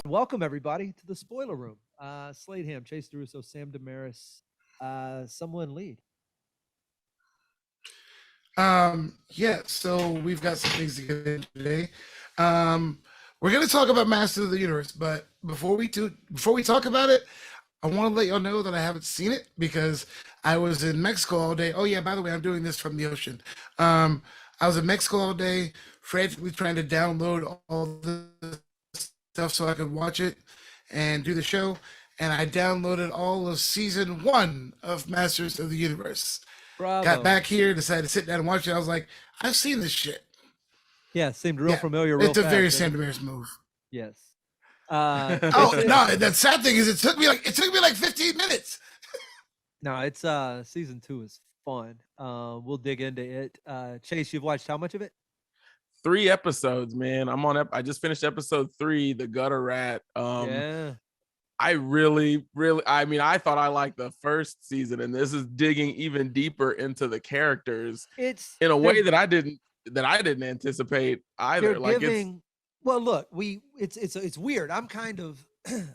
Welcome everybody to the spoiler room. Slade Ham, Chase DeRusso, Sam Damaris, someone lead. Yeah, so we've got some things to get into today. We're gonna talk about Masters of the Universe, but before we talk about it, I want to let y'all know that I haven't seen it because I was in Mexico all day. Oh yeah, by the way, I'm doing this from the ocean. I was in Mexico all day, frantically trying to download all the stuff so I could watch it and do the show. And I downloaded all of season 1 of Masters of the Universe. Bravo. Got back here, decided to sit down and watch it. I was like, I've seen this shit. Yeah, seemed real familiar. Real It's a fast, very Sam Damaris move. Yes. Oh no! The sad thing is, it took me like 15 minutes. No, it's season 2 is fun. We'll dig into it. Chase, you've watched how much of it? 3 episodes, man. I just finished episode 3, The Gutter Rat. Yeah. I really, I mean, I thought I liked the first season, and this is digging even deeper into the characters. It's in a way that I didn't anticipate either. Like giving, well, look, it's weird. I'm kind of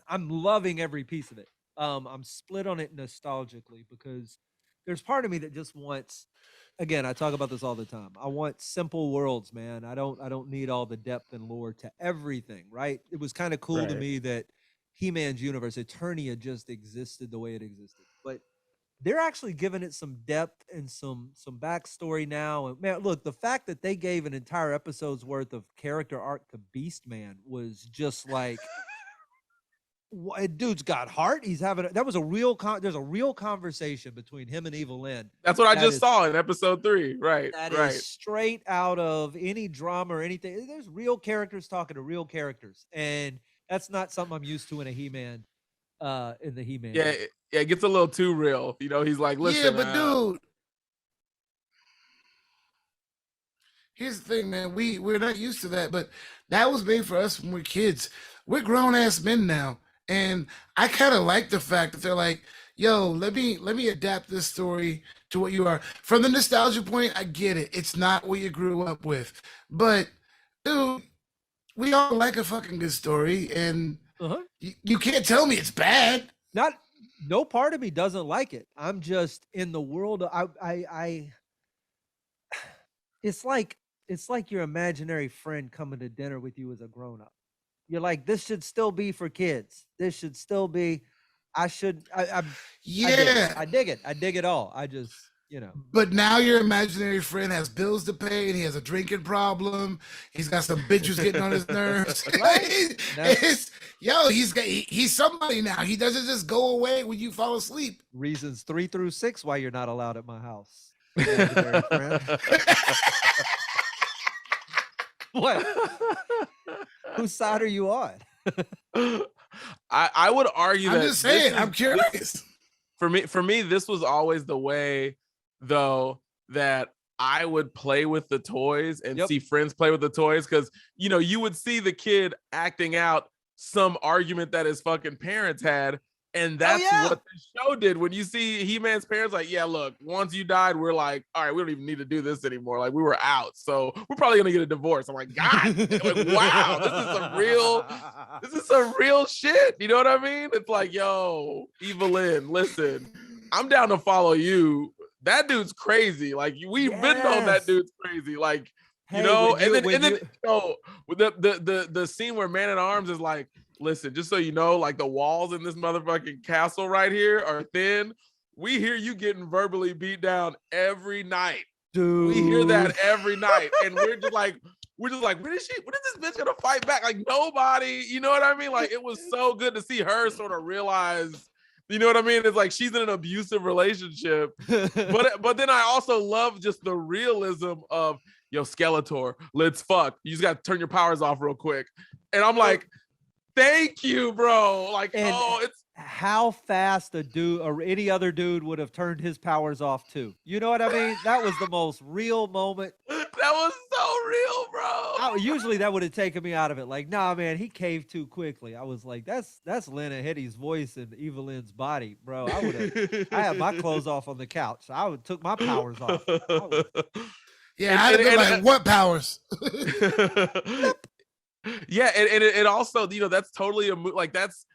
I'm loving every piece of it. I'm split on it nostalgically because there's part of me that just wants, again, I talk about this all the time. I want simple worlds, man. I don't need all the depth and lore to everything, right? It was kind of cool to me that He-Man's universe, Eternia, just existed the way it existed. But they're actually giving it some depth and some backstory now. And man, look, the fact that they gave an entire episode's worth of character arc to Beast Man was just like, dude's got heart. He's having there's a real conversation between him and Evelyn. That's what I just saw in episode 3. Right. That is straight out of any drama or anything. There's real characters talking to real characters, and that's not something I'm used to in a He-Man. In the He-Man. Yeah, it gets a little too real. You know, he's like, listen. Yeah, but dude, here's the thing, man. We're not used to that, but that was made for us when we're kids. We're grown ass men now, and I kind of like the fact that they're like, "Yo, let me adapt this story to what you are." From the nostalgia point, I get it. It's not what you grew up with, but dude, we all like a fucking good story, and you can't tell me it's bad. No part of me doesn't like it. I'm just in the world of, it's like your imaginary friend coming to dinner with you as a grown-up. You're like, this should still be for kids. This should still be, I dig it. I dig it all. I just, you know. But now your imaginary friend has bills to pay, and he has a drinking problem. He's got some bitch who's getting on his nerves. He's somebody now. He doesn't just go away when you fall asleep. Reasons 3 through 6 why you're not allowed at my house. What? Whose side are you on? I would argue that. I'm just saying. I'm curious. For me, this was always the way, though, that I would play with the toys and see friends play with the toys, because you would see the kid acting out some argument that his fucking parents had, and that's what the show did. When you see He-Man's parents, like, yeah, look, once you died, we're like, all right, we don't even need to do this anymore. Like, we were out, so we're probably gonna get a divorce. I'm like, God, like, wow, this is some real shit. You know what I mean? It's like, yo, Evelyn, listen, I'm down to follow you. That dude's crazy. Like, we've been known that dude's crazy. Like, and then the scene where Man at Arms is like, listen, just so you know, like, the walls in this motherfucking castle right here are thin. We hear you getting verbally beat down every night. Dude. We hear that every night. And we're just like, when is this bitch gonna fight back? Like, nobody, you know what I mean? Like, it was so good to see her sort of realize, you know what I mean? It's like she's in an abusive relationship. But then I also love just the realism of, yo, Skeletor, let's fuck. You just got to turn your powers off real quick. And I'm like, thank you, bro. Like, it's how fast a dude or any other dude would have turned his powers off too. You know what I mean? That was the most real moment. That was so real, bro. Usually that would have taken me out of it. Like, nah, man, he caved too quickly. I was like, that's Lena Headey's voice and Evelyn's body, bro. I had my clothes off on the couch. I would took my powers off. Yeah, I'd have been like, what powers? Yeah, and it also, that's totally like that's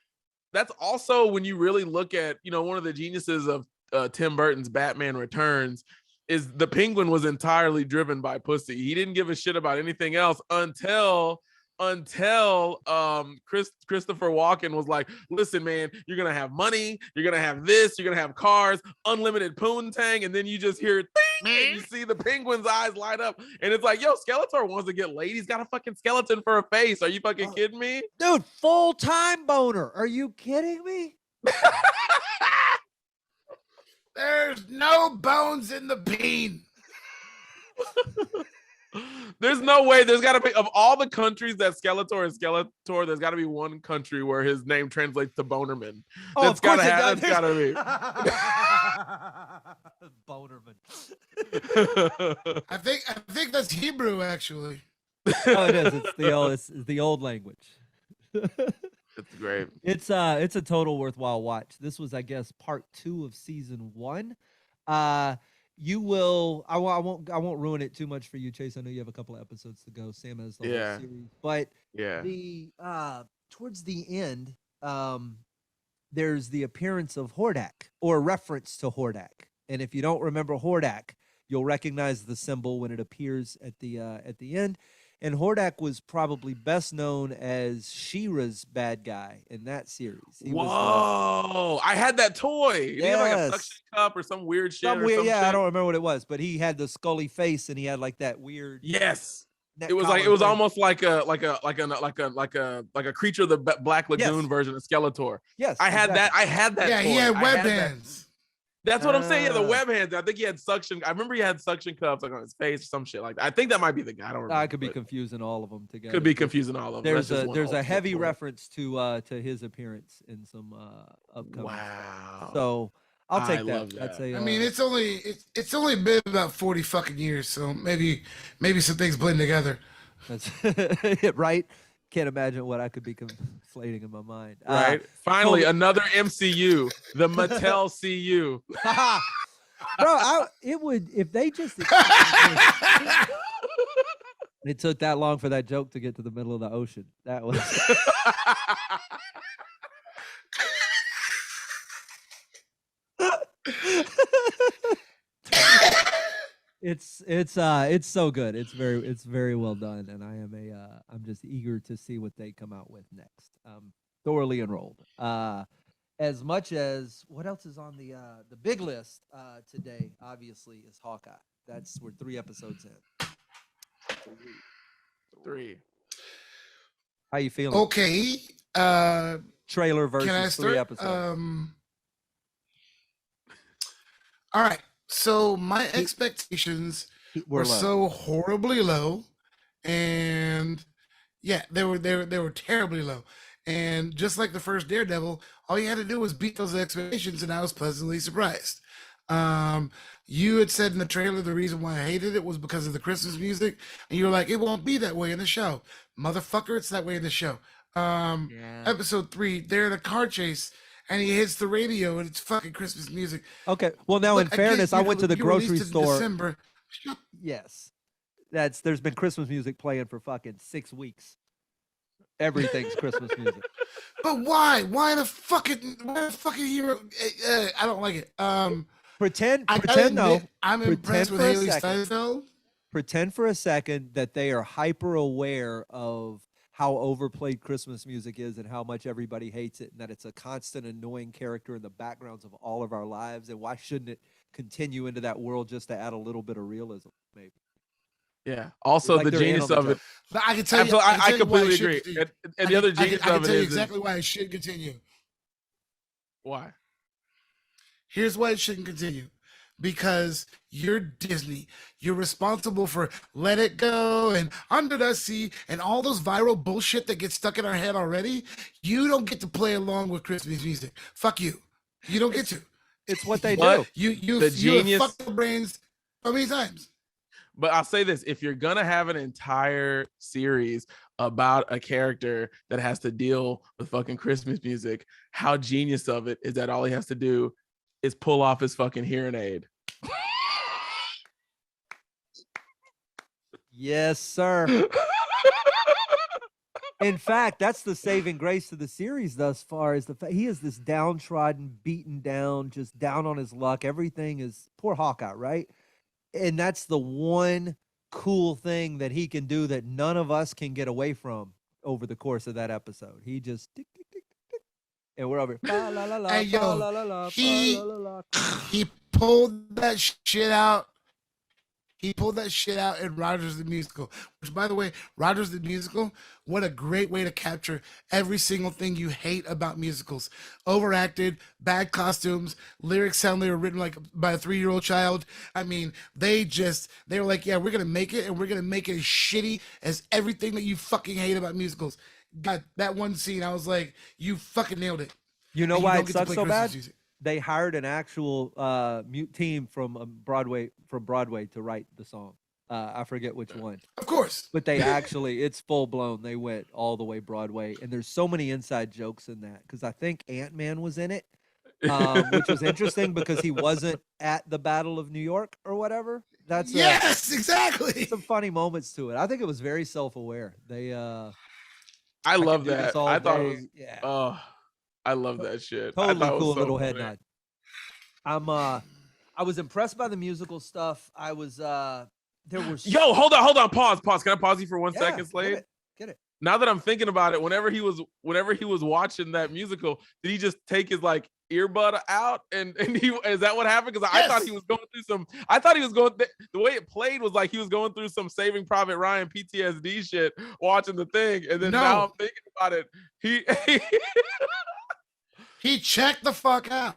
also when you really look at, one of the geniuses of Tim Burton's Batman Returns is the Penguin was entirely driven by pussy. He didn't give a shit about anything else until Christopher Walken was like, listen, man, you're gonna have money, you're gonna have this, you're gonna have cars, unlimited poontang, and then you just hear ding, and you see the Penguin's eyes light up, and it's like, yo, Skeletor wants to get laid. He's got a fucking skeleton for a face. Are you fucking kidding me? Dude, full-time boner. Are you kidding me? There's no bones in the bean. There's no way. There's got to be, of all the countries that Skeletor is Skeletor, there's got to be one country where his name translates to Bonerman. Oh, That's of course that's got to be. Bonerman. I think that's Hebrew, actually. Oh, it is. It's the old language. It's great. It's a total worthwhile watch. This was, I guess, part 2 of season 1. You will. I won't ruin it too much for you, Chase. I know you have a couple of episodes to go. Sam has the whole series, but the towards the end, there's the appearance of Hordak or reference to Hordak. And if you don't remember Hordak, you'll recognize the symbol when it appears at the end. And Hordak was probably best known as She-Ra's bad guy in that series. Whoa! I had that toy. He had like a suction cup or some weird shit. I don't remember what it was, but he had the scully face and he had like that weird. Yes. It was almost like a Creature of the Black Lagoon version of Skeletor. Yes, I had that. Yeah, toy. he had web hands. That's what I'm saying. Yeah, the web hands. I think he had suction. I remember he had suction cups like on his face or some shit like that. I think that might be the guy. I don't remember. I could be confusing all of them together. Could be confusing all of them. There's a heavy reference to his appearance in some upcoming. Wow. Stuff. So I'll take that. Love that. I'd say, I mean, it's only been about 40 fucking years, so maybe some things blend together. That's right. Can't imagine what I could be conflating in my mind. Right. Finally, another MCU, the Mattel CU. Bro, it would if they just. It took that long for that joke to get to the middle of the ocean. That was. It's so good. It's very well done, and I'm just eager to see what they come out with next. Thoroughly enrolled. As much as what else is on the big list today, obviously, is Hawkeye. We're 3 episodes in. 3. How you feeling? Okay. Trailer versus 3 episodes. All right. So my expectations were so horribly low, and yeah, they were terribly low. And just like the first Daredevil, all you had to do was beat those expectations, and I was pleasantly surprised. You had said in the trailer the reason why I hated it was because of the Christmas music, and you were like, it won't be that way in the show. Motherfucker, it's that way in the show. Episode 3, they're in a car chase, and he hits the radio, and it's fucking Christmas music. Okay. Well, now, in fairness, I went to the grocery store. December. Yes. There's been Christmas music playing for fucking 6 weeks. Everything's Christmas music. But why? Why the fucking hero? I don't like it. Pretend though. I'm impressed with Haley Steinfeld. Pretend for a second that they are hyper aware of how overplayed Christmas music is and how much everybody hates it, and that it's a constant annoying character in the backgrounds of all of our lives. And why shouldn't it continue into that world just to add a little bit of realism, maybe? Yeah. Also, like the genius of it. I can tell you. I completely agree. And the other genius of it is. I can tell you exactly why it should continue. Why? Here's why it shouldn't continue. Because you're Disney. You're responsible for Let It Go and Under the Sea and all those viral bullshit that gets stuck in our head already. You don't get to play along with Christmas music. Fuck you. You don't get to. It's what they do. You fuck the brains how many times? But I'll say this, if you're going to have an entire series about a character that has to deal with fucking Christmas music, how genius of it is that all he has to do is pull off his fucking hearing aid. Yes, sir. In fact, that's the saving grace of the series thus far. Is the fact he is this downtrodden, beaten down, just down on his luck. Everything is poor Hawkeye, right? And that's the one cool thing that he can do that none of us can get away from over the course of that episode. He just tick, tick, tick, tick, tick, and we're over. Fa, la, la, la, Hey, fa, yo, la, la, la, fa, he la, la, la. he pulled that shit out. He pulled that shit out in Rogers the Musical, which, by the way, Rogers the Musical, what a great way to capture every single thing you hate about musicals. Overacted, bad costumes, lyrics sound they were written like by a 3-year-old child. I mean, they were like, yeah, we're going to make it, and we're going to make it as shitty as everything that you fucking hate about musicals. God, that one scene, I was like, you fucking nailed it. You know And why don't it get to sucks play so Christmas bad? music. They hired an actual mute team from Broadway to write the song. I forget which one, Of course. but they actually it's full blown. They went all the way Broadway, and there's so many inside jokes in that because I think Ant-Man was in it, which was interesting because he wasn't at the Battle of New York or whatever. That's Yes, exactly. some funny moments to it. I think it was very self-aware. They I love could do this that. all I thought it day. was Yeah, oh, I love that shit. I totally thought it cool was so little head funny. nod. I was impressed by the musical stuff. I was there were Yo, hold on, pause. Can I pause you for 1 yeah, second, Slade? get it. Now that I'm thinking about it, whenever he was watching that musical, did he just take his like earbud out and he is that what happened? Because I thought he was going through some. I thought he was going. The way it played was like he was going through some Saving Private Ryan PTSD shit watching the thing, and then now I'm thinking about it. He checked the fuck out.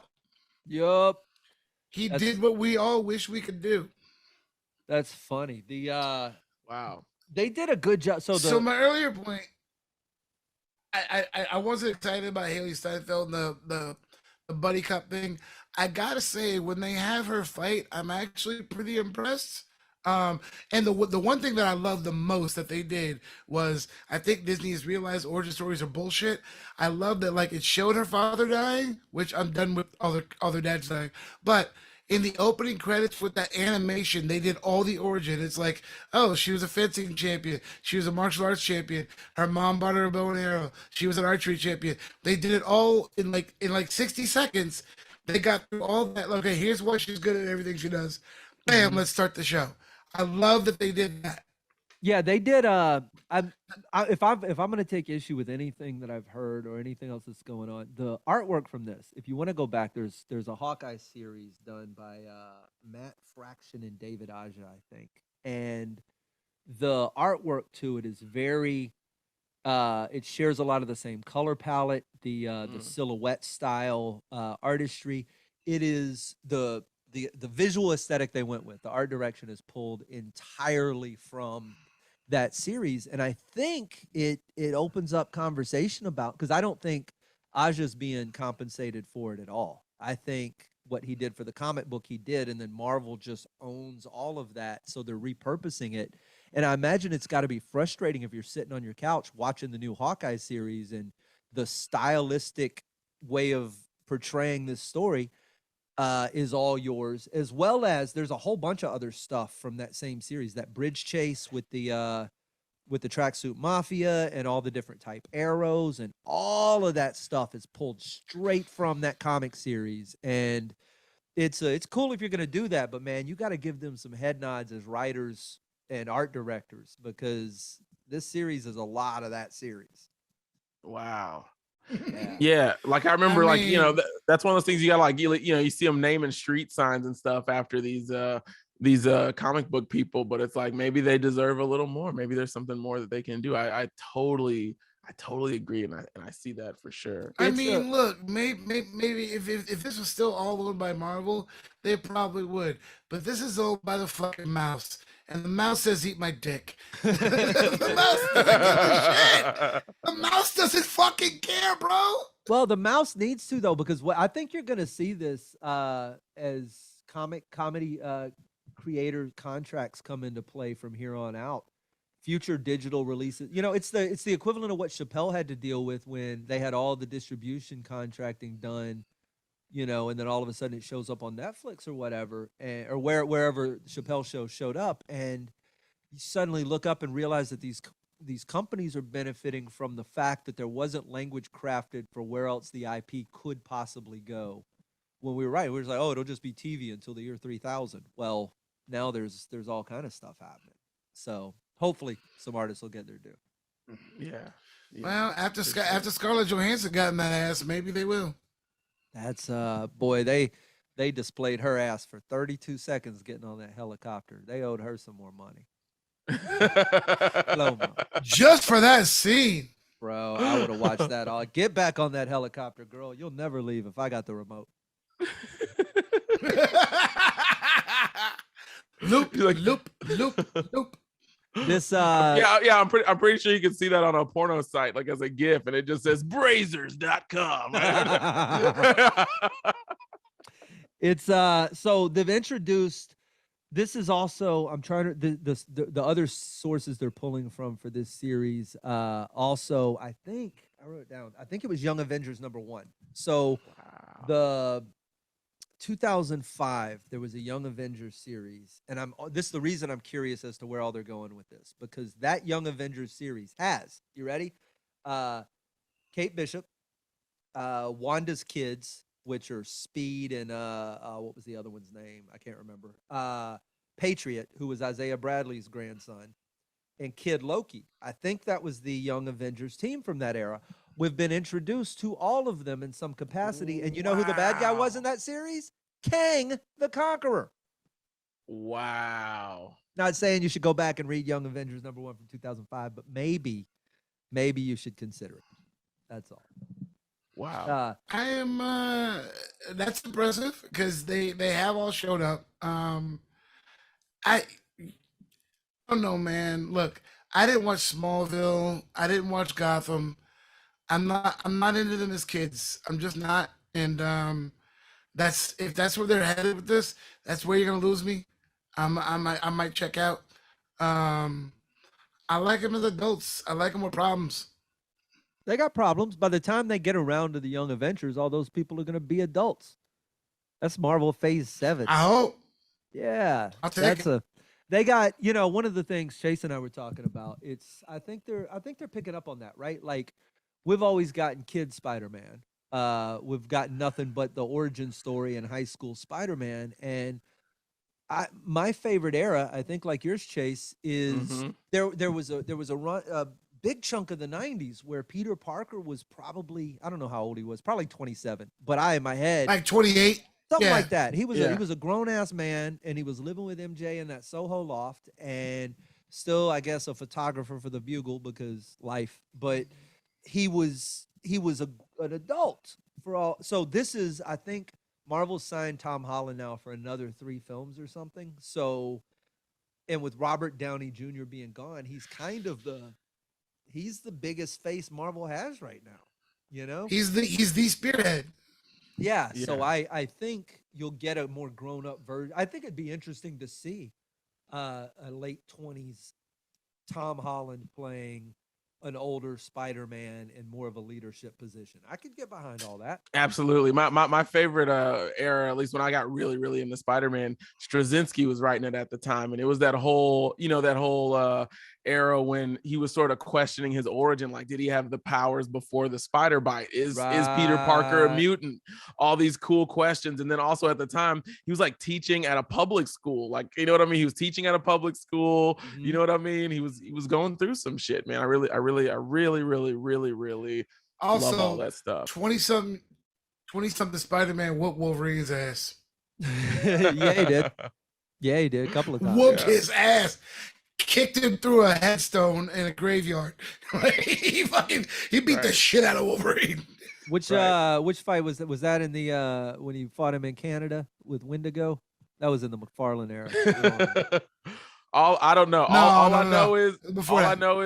Yup. He did what we all wish we could do. That's funny. The Wow. they did a good job. So my earlier point, I wasn't excited about Haley Steinfeld and the buddy cop thing. I gotta say, when they have her fight, I'm actually pretty impressed. And the one thing that I love the most that they did was I think Disney has realized origin stories are bullshit. I love that like it showed her father dying, which I'm done with all their dads dying, but in the opening credits with that animation, they did all the origin. It's like, oh, she was a fencing champion. She was a martial arts champion. Her mom bought her a bow and arrow. She was an archery champion. They did it all in like 60 seconds. They got through all that. Okay, here's why she's good at everything she does. Bam, let's start the show. I love that they did that. Yeah, they did. If I'm going to take issue with anything that I've heard or anything else that's going on, the artwork from this. If you want to go back, there's a Hawkeye series done by Matt Fraction and David Aja, I think, and the artwork to it is very. It shares a lot of the same color palette, the silhouette style, artistry. It is the visual aesthetic they went with. The art direction is pulled entirely from that series, and I think it opens up conversation about, because I don't think Aja's being compensated for it at all. I think what he did for the comic book he did, and then Marvel just owns all of that, so they're repurposing it. And I imagine it's got to be frustrating if you're sitting on your couch watching the new Hawkeye series and the stylistic way of portraying this story is all yours, as well as there's a whole bunch of other stuff from that same series, that bridge chase with the tracksuit mafia and all the different type arrows, and all of that stuff is pulled straight from that comic series. And it's cool if you're going to do that, but man, you got to give them some head nods as writers and art directors, because this series is a lot of that series. Wow. Yeah. Yeah, like I remember, like, you know, that's one of those things you got, like, you know, you see them naming street signs and stuff after these comic book people, but it's like maybe they deserve a little more. Maybe there's something more that they can do. I totally agree, and I see that for sure. I mean, look, maybe if this was still all owned by Marvel, they probably would. But this is owned by the fucking mouse, and the mouse says, "Eat my dick." The mouse doesn't give a shit. The mouse doesn't fucking care, bro. Well, the mouse needs to, though, because what I think you're going to see this as comedy creator contracts come into play from here on out. Future digital releases, you know, it's the equivalent of what Chappelle had to deal with when they had all the distribution contracting done, you know, and then all of a sudden it shows up on Netflix or whatever, or wherever Chappelle show showed up, and you suddenly look up and realize that these these companies are benefiting from the fact that there wasn't language crafted for where else the IP could possibly go. When we were right, we were like, oh, it'll just be TV until the year 3000. Well, now there's all kind of stuff happening. So hopefully some artists will get their due. Yeah. Well, after Scarlett Johansson got in that ass, maybe they will. That's boy, they displayed her ass for 32 seconds getting on that helicopter. They owed her some more money. Slow-mo. Just for that scene. Bro, I would have watched that all. Get back on that helicopter, girl. You'll never leave if I got the remote. Loop. This yeah, I'm pretty sure you can see that on a porno site, like as a GIF, and it just says brazers.com. It's so they've introduced, this is also, I'm trying to the other sources they're pulling from for this series. Also, I think I wrote it down. I think it was Young Avengers #1. So the 2005, there was a Young Avengers series, and this is the reason I'm curious as to where all they're going with this, because that Young Avengers series has, you ready? Kate Bishop, Wanda's kids, which are Speed and what was the other one's name? I can't remember. Patriot, who was Isaiah Bradley's grandson, and Kid Loki. I think that was the Young Avengers team from that era. We've been introduced to all of them in some capacity. And you know who the bad guy was in that series? Kang the Conqueror. Wow. Not saying you should go back and read Young Avengers #1 from 2005, but maybe you should consider it. That's all. Wow. I am that's impressive because they have all showed up. I don't know, man. Look, I didn't watch Smallville. I didn't watch Gotham. I'm not into them as kids. I'm just not. And if that's where they're headed with this, that's where you're gonna lose me. I might check out. I like them as adults. I like them with problems. They got problems. By the time they get around to the Young Avengers, all those people are gonna be adults. That's Marvel Phase 7. I hope. Yeah, I'll take it. They got, one of the things Chase and I were talking about. I think they're picking up on that, right? Like, we've always gotten kid Spider-Man. We've got nothing but the origin story in high school Spider-Man. And my favorite era, I think, like yours, Chase, is there was a big chunk of the 90s where Peter Parker was probably, I don't know how old he was, probably 27. But in my head, like 28. Something like that. He was a grown-ass man, and he was living with MJ in that Soho loft, and still, I guess, a photographer for the Bugle because life. But he was an adult for all. So this is, I think, Marvel signed Tom Holland now for another 3 films or something. So, and with Robert Downey Jr. being gone, he's kind of he's the biggest face Marvel has right now. He's the spearhead. Yeah, so I think you'll get a more grown-up version. I think it'd be interesting to see a late 20s Tom Holland playing an older Spider-Man in more of a leadership position. I could get behind all that. Absolutely. My favorite era, at least when I got really, really into Spider-Man, Straczynski was writing it at the time. And it was that whole era when he was sort of questioning his origin. Like, did he have the powers before the spider bite? Is Peter Parker a mutant? All these cool questions. And then also at the time, he was like teaching at a public school. Like, you know what I mean? He was teaching at a public school. You know what I mean? He was going through some shit, man. I really Also, love all that stuff. 20-something Spider-Man whooped Wolverine's ass. Yeah, he did. Yeah, he did a couple of times. Whooped his ass. Kicked him through a headstone in a graveyard. He beat the shit out of Wolverine. Which fight was that? Was that in the when he fought him in Canada with Wendigo? That was in the McFarlane era. I don't know. All I know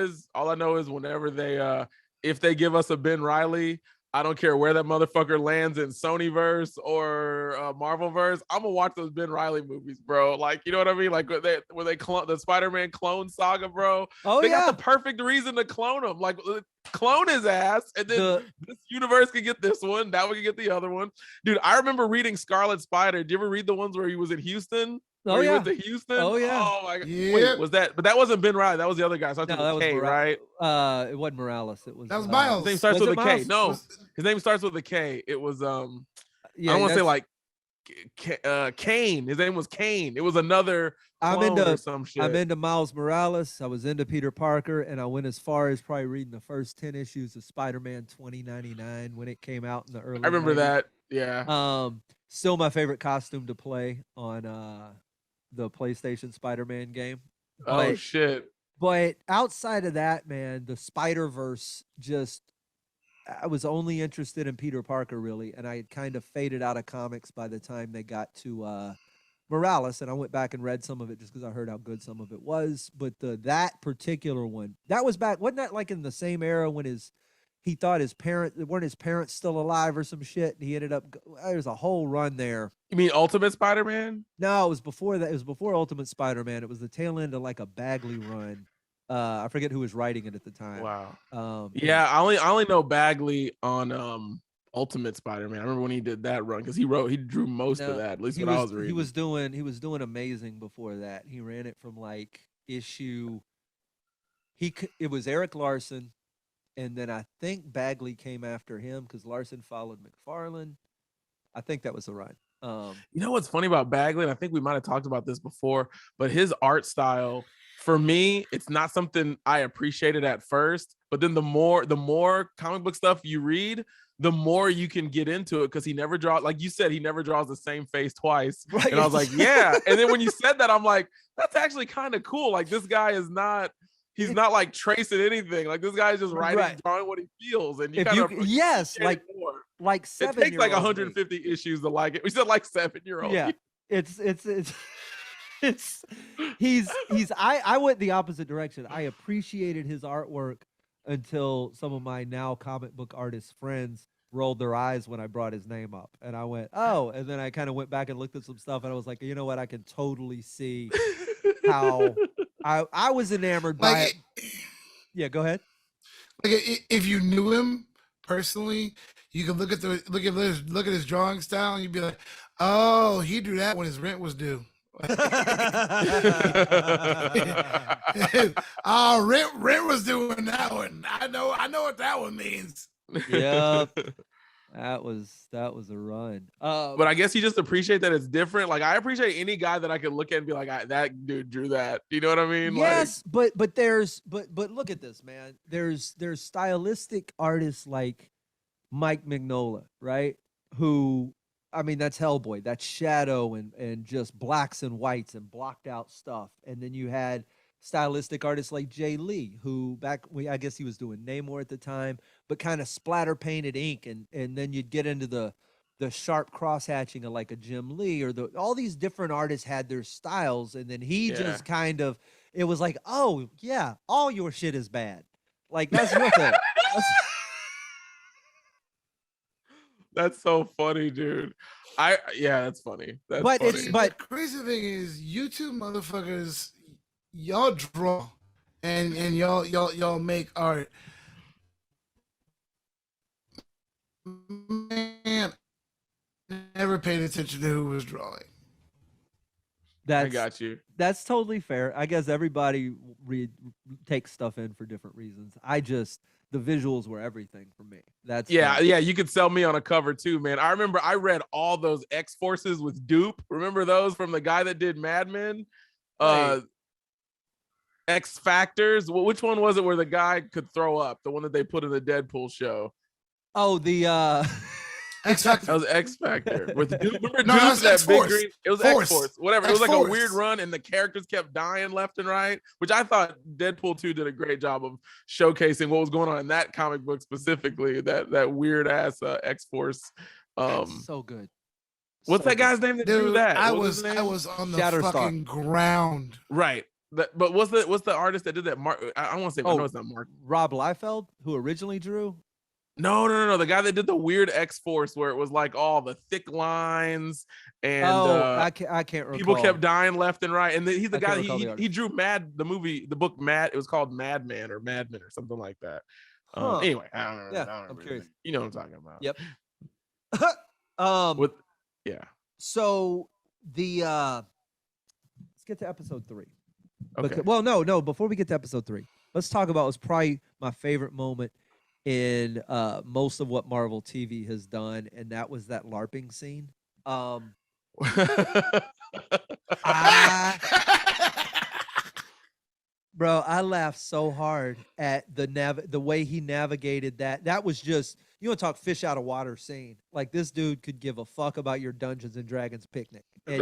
is whenever they if they give us a Ben Reilly, I don't care where that motherfucker lands in Sonyverse or Marvelverse. I'm gonna watch those Ben Reilly movies, bro. Like, you know what I mean? Like where they clone the Spider-Man clone saga, bro. They got the perfect reason to clone him. Like, clone his ass, and then this universe can get this one, that one can get the other one. Dude, I remember reading Scarlet Spider. Did you ever read the ones where he was in Houston? Where he went to Houston? Oh yeah. Oh my god. Yeah. Wait, was that? But that wasn't Ben Riley. That was the other guy. Starts No, with that a was K, right? it wasn't Morales. It was That was His Miles. name starts Was with it a K. Miles? No, Was- his name starts with a K. It was I Yeah, don't want to say that's- like Kane. His name was Kane. It was another clone or some shit. I'm into Miles Morales. I was into Peter Parker, and I went as far as probably reading the first 10 issues of Spider-Man 2099 when it came out in the early. I remember 90s. that. Yeah. Still my favorite costume to play on the PlayStation Spider-Man game. Oh shit. But outside of that, man, the Spider-Verse just. I was only interested in Peter Parker, really, and I had kind of faded out of comics by the time they got to Morales, and I went back and read some of it just because I heard how good some of it was. But that particular one, that was back, wasn't that like in the same era when he thought weren't his parents still alive or some shit, and he ended up, there's a whole run there. You mean Ultimate Spider-Man? No, it was before that. It was before Ultimate Spider-Man. It was the tail end of like a Bagley run. I forget who was writing it at the time. Wow. Yeah, I only know Bagley on Ultimate Spider-Man. I remember when he did that run because he drew most of that. At least what I was reading. He was doing amazing before that. He ran it from like issue. It was Eric Larson, and then I think Bagley came after him because Larson followed McFarlane. I think that was the run. You know what's funny about Bagley? And I think we might have talked about this before, but his art style. For me, it's not something I appreciated at first, but then the more comic book stuff you read, the more you can get into it because he never draws, like you said, he never draws the same face twice. Right. And I was like, yeah. And then when you said that, I'm like, that's actually kind of cool. Like this guy is not, he's not like tracing anything. Like this guy is just writing, drawing what he feels. And you kind of like 7 It takes like 150 issues to like it. We said like 7-year-old. Yeah, it's I went the opposite direction. I appreciated his artwork until some of my now comic book artist friends rolled their eyes when I brought his name up, and I went, oh, and then I kind of went back and looked at some stuff, and I was like, you know what, I can totally see how I was enamored by it. Yeah, go ahead. Like if you knew him personally, you could look at his drawing style, and you'd be like, oh, he drew that when his rent was due. Oh, rent was doing that one. I know what that one means. Yep. That was a run. But I guess you just appreciate that it's different. Like I appreciate any guy that I can look at and be like, that dude drew that. You know what I mean? Yes, like, but look at this, man. There's stylistic artists like Mike Mignola, right? Who, I mean, that's Hellboy, that's shadow and just blacks and whites and blocked out stuff. And then you had stylistic artists like Jay Lee, who I guess he was doing Namor at the time, but kind of splatter painted ink. And then you'd get into the sharp cross hatching of like a Jim Lee or all these different artists had their styles. And then he just kind of, it was like, oh yeah, all your shit is bad. Like that's your thing. That's so funny, dude. That's funny. That's funny. The crazy thing is, you two motherfuckers, y'all draw, and y'all make art. Man, never paid attention to who was drawing. I got you. That's totally fair. I guess everybody takes stuff in for different reasons. The visuals were everything for me. You could sell me on a cover too, man. I remember I read all those X-Forces with Dupe. Remember those from the guy that did Mad Men? Right. X Factors. Well, which one was it where the guy could throw up? The one that they put in the Deadpool show. Oh, the X Factor. That was X Factor with Dupe. Remember no, Dupe, that big green? It was Force. X-Force. Whatever. It was like a weird run, and the characters kept dying left and right, which I thought Deadpool 2 did a great job of showcasing what was going on in that comic book specifically. That weird ass X-Force. So good. What's that guy's name that drew that? I was on the fucking ground. Right. But what's the artist that did that? Mark. I want to say. No, it's not Mark. Rob Liefeld, who originally drew. No. The guy that did the weird X-Force where it was like all the thick lines and I can't recall. People kept dying left and right. And he's the guy he drew the book Mad. It was called Madman or Madman or something like that. Anyway, I don't know. Yeah, I'm curious. You know what I'm talking about. Yep. Yeah. So the get to episode 3. Okay. Well, no. Before we get to episode 3, let's talk about what's probably my favorite moment in most of what Marvel TV has done, and that was that LARPing scene. I Bro, I laughed so hard at the way he navigated that. That was just, you want to talk fish out of water scene. Like, this dude could give a fuck about your Dungeons and Dragons picnic, and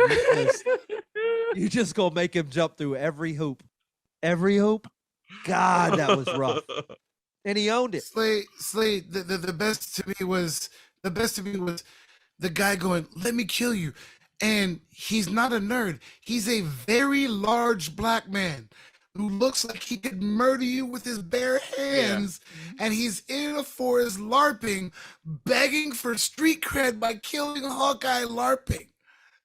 you just go make him jump through every hoop. Every hoop. God, that was rough. And he owned it. Slade, the best to me was the guy going, "Let me kill you," and he's not a nerd. He's a very large black man who looks like he could murder you with his bare hands, and he's in a forest LARPing, begging for street cred by killing Hawkeye LARPing.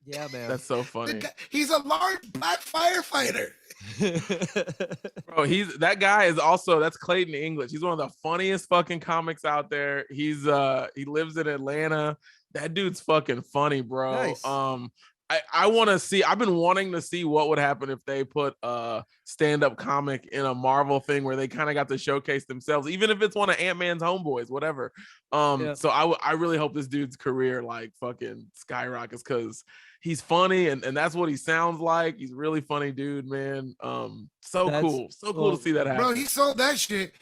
Yeah, man. That's so funny. He's a large black firefighter. Bro, that guy is also, that's Clayton English. He's one of the funniest fucking comics out there. He lives in Atlanta. That dude's fucking funny, bro. Nice. I want to see, I've been wanting to see what would happen if they put a stand-up comic in a Marvel thing where they kind of got to showcase themselves, even if it's one of Ant-Man's homeboys, whatever. So I really hope this dude's career like fucking skyrockets, because he's funny and that's what he sounds like. He's a really funny dude, man. So cool to see that happen. Bro, he sold that shit.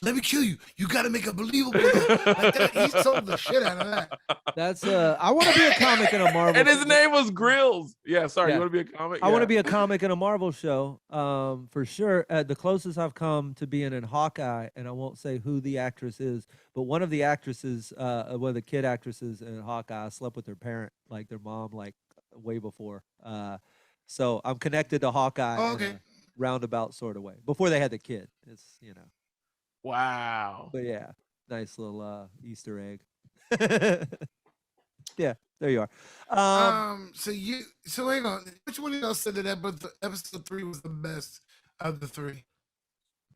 Let me kill you. You got to make it believable. Like that. He sold the shit out of that. That's I want to be a comic in a Marvel. And his name was Grills. Yeah, sorry. You want to be a comic? I want to be a comic in a Marvel show, for sure. The closest I've come to being in Hawkeye, and I won't say who the actress is, but one of the actresses, one of the kid actresses in Hawkeye, I slept with their parent, like their mom, like way before. So I'm connected to Hawkeye in a roundabout sort of way. Before they had the kid, it's Wow. But yeah, nice little Easter egg. Yeah, there you are. So hang on. Which one of y'all said that episode 3 was the best of the 3?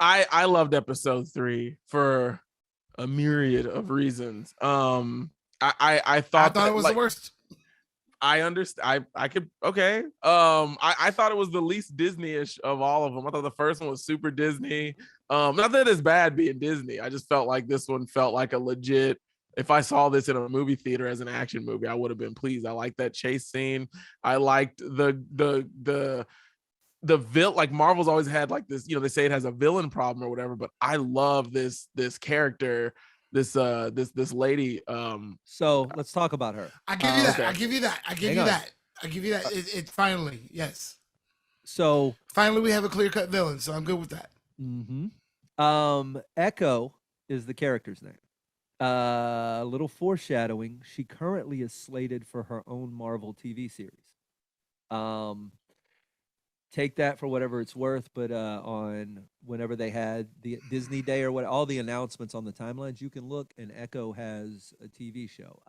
I loved episode 3 for a myriad of reasons. I thought it was the worst. I understand. I could. Okay. I thought it was the least Disney-ish of all of them. I thought the first one was super Disney. Not that it's bad being Disney. I just felt like this one felt like a legit. If I saw this in a movie theater as an action movie, I would have been pleased. I liked that chase scene. I liked the villain. Like, Marvel's always had like this. They say it has a villain problem or whatever, but I love this character. This lady. So let's talk about her. I give you that. Okay. I give you that. It finally, yes. So finally we have a clear-cut villain, so I'm good with that. Mm-hmm. Ekko is the character's name. A little foreshadowing. She currently is slated for her own Marvel TV series. Take that for whatever it's worth, but on whenever they had the Disney Day or what, all the announcements on the timelines, you can look, and Ekko has a TV show.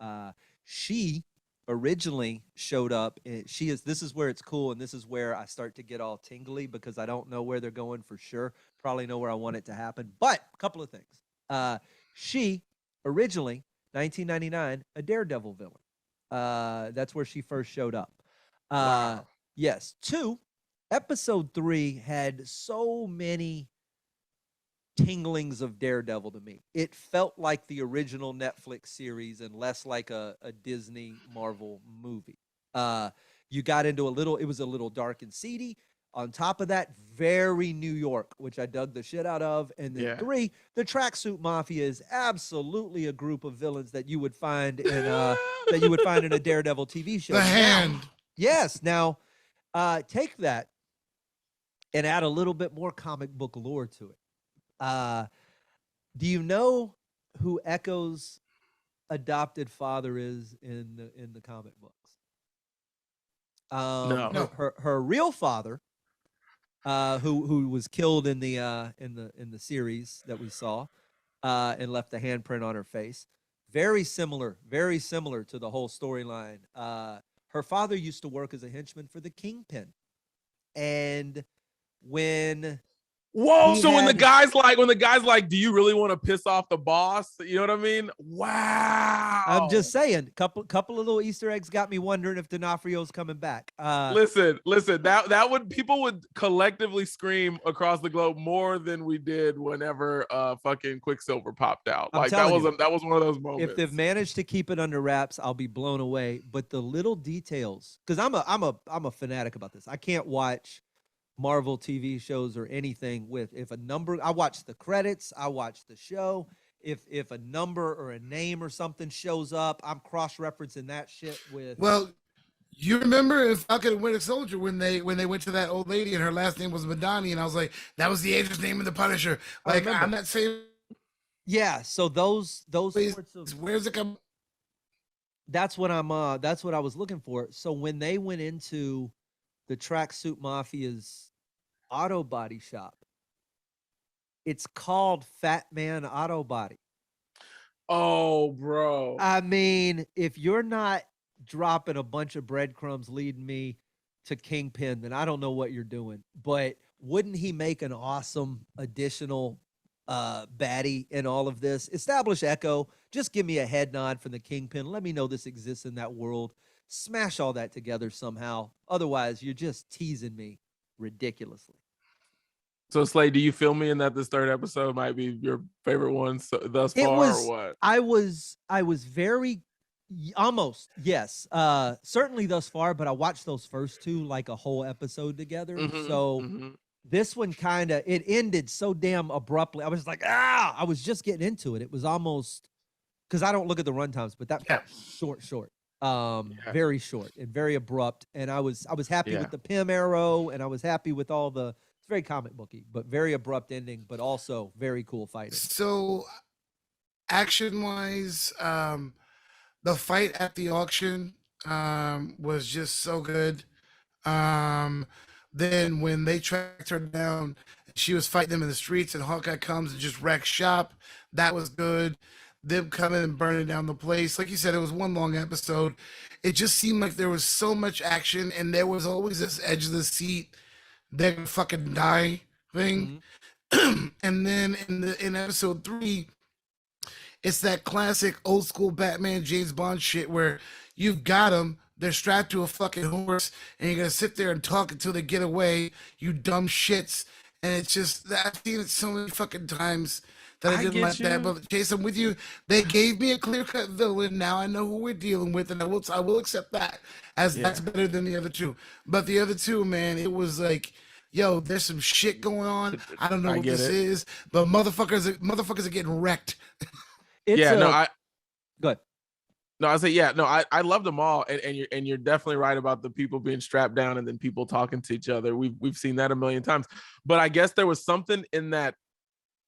She originally showed up. This is where it's cool, and this is where I start to get all tingly, because I don't know where they're going for sure. Probably know where I want it to happen, but a couple of things. She originally, 1999, a Daredevil villain. That's where she first showed up. Wow. Yes. 2. Episode 3 had so many tinglings of Daredevil to me. It felt like the original Netflix series and less like a Disney Marvel movie. You got into it was a little dark and seedy. On top of that, very New York, which I dug the shit out of. And then 3, the Tracksuit Mafia is absolutely a group of villains that you would find in a Daredevil TV show. The Hand. Yes. Now, take that and add a little bit more comic book lore to it. Do you know who Ekko's adopted father is in the comic books? No. Her real father, who was killed in the series that we saw, and left a handprint on her face. Very similar to the whole storyline. Her father used to work as a henchman for the Kingpin. And when Whoa! He So when the had- guy's like, do you really want to piss off the boss? You know what I mean? Wow. I'm just saying, couple of little Easter eggs got me wondering if D'Onofrio's coming back. Listen. That would people would collectively scream across the globe more than we did whenever fucking Quicksilver popped out. I'm Like telling you, that was one of those moments. if they've managed to keep it under wraps, I'll be blown away. But the little details, because I'm a fanatic about this. I can't watch Marvel TV shows or anything with if a number. I watch the credits. I watch the show. If a number or a name or something shows up, I'm cross-referencing that shit with. Well, you remember in Falcon and Winter Soldier when they went to that old lady and her last name was Madani, and I was like, that was the agent's name in the Punisher. Like, I'm not saying. Yeah, so those sorts of, where's it come? that's what I was looking for. So when they went into the Tracksuit Mafia's auto body shop, it's called Fat Man Auto Body. Oh, bro. I mean, if you're not dropping a bunch of breadcrumbs leading me to Kingpin, then I don't know what you're doing. But wouldn't he make an awesome additional baddie in all of this? Establish Ekko. Just give me a head nod from the Kingpin. Let me know this exists in that world. Smash all that together somehow. Otherwise, you're just teasing me ridiculously. So Slade, do you feel me in that this third episode might be your favorite one thus far, or what? I was very almost, yes. Certainly thus far, but I watched those first two like a whole episode together. So this one it ended so damn abruptly. I was like, I was just getting into it. It was almost, because I don't look at the runtimes, but that felt short. Very short and very abrupt. And I was happy with the Pym arrow, and I was happy with all the. It's very comic booky, but very abrupt ending, but also very cool fighting. So, action-wise, the fight at the auction was just so good. Then when they tracked her down, she was fighting them in the streets, and Hawkeye comes and just wrecks shop. That was good. Them coming and burning down the place. Like you said, it was one long episode. It just seemed like there was so much action, and there was always this edge of the seat, they're gonna fucking die thing. And then in episode 3, it's that classic old school Batman James Bond shit where you've got them, they're strapped to a fucking horse, and you're gonna sit there and talk until they get away, you dumb shits. And it's just, I've seen it so many fucking times that I didn't like that. But Jason, with you, they gave me a clear-cut villain. Now I know who we're dealing with, and I will accept that as that's better than the other two. But the other two, man, it was like, yo, there's some shit going on. I don't know what this is, but motherfuckers are getting wrecked. Good. No, I say I love them all, and you're definitely right about the people being strapped down and then people talking to each other. We've seen that a million times, but I guess there was something in that